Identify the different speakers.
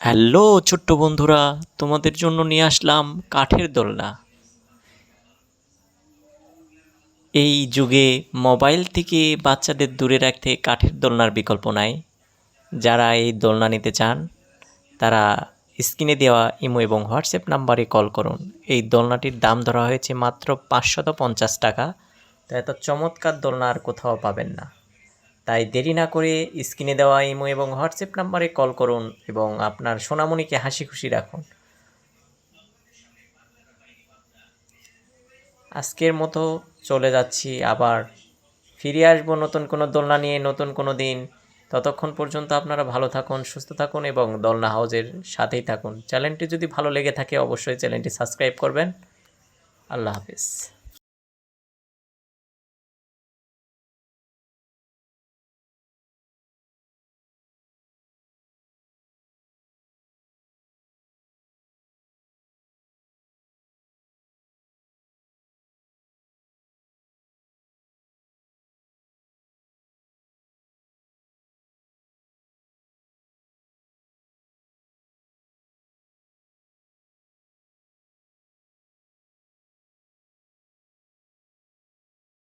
Speaker 1: Hello ছোট্ট বন্ধুরা, তোমাদের জন্য নিয়ে আসলাম কাঠের দোলনা। এই যুগে মোবাইল থেকে বাচ্চাদের দূরে রাখতে কাঠের দোলনার বিকল্প নাই। যারা এই দোলনা নিতে চান তারা স্ক্রিনে দেওয়া ইমো এবং হোয়াটসঅ্যাপ নাম্বারে কল করুন। এই দোলনাটির দাম ধরা হয়েছে মাত্র 550 টাকা। তো এত চমৎকার দোলনা আর কোথাও পাবেন না। তাই দেরি না করে স্ক্রিনে দেওয়া ইমো এবং হোয়াটসঅ্যাপ নাম্বারে কল করুন এবং আপনার সোনামণিকে হাসি খুশি রাখুন। আজকের মতো চলে যাচ্ছি, আবার ফিরে আসবো নতুন কোনো দোলনা নিয়ে নতুন কোনো দিন। ততক্ষণ পর্যন্ত আপনারা ভালো থাকুন, সুস্থ থাকুন এবং দোলনা হাউজের সাথেই থাকুন। চ্যানেলটি যদি ভালো লেগে থাকে অবশ্যই চ্যানেলটি সাবস্ক্রাইব করবেন। আল্লাহ হাফিজ।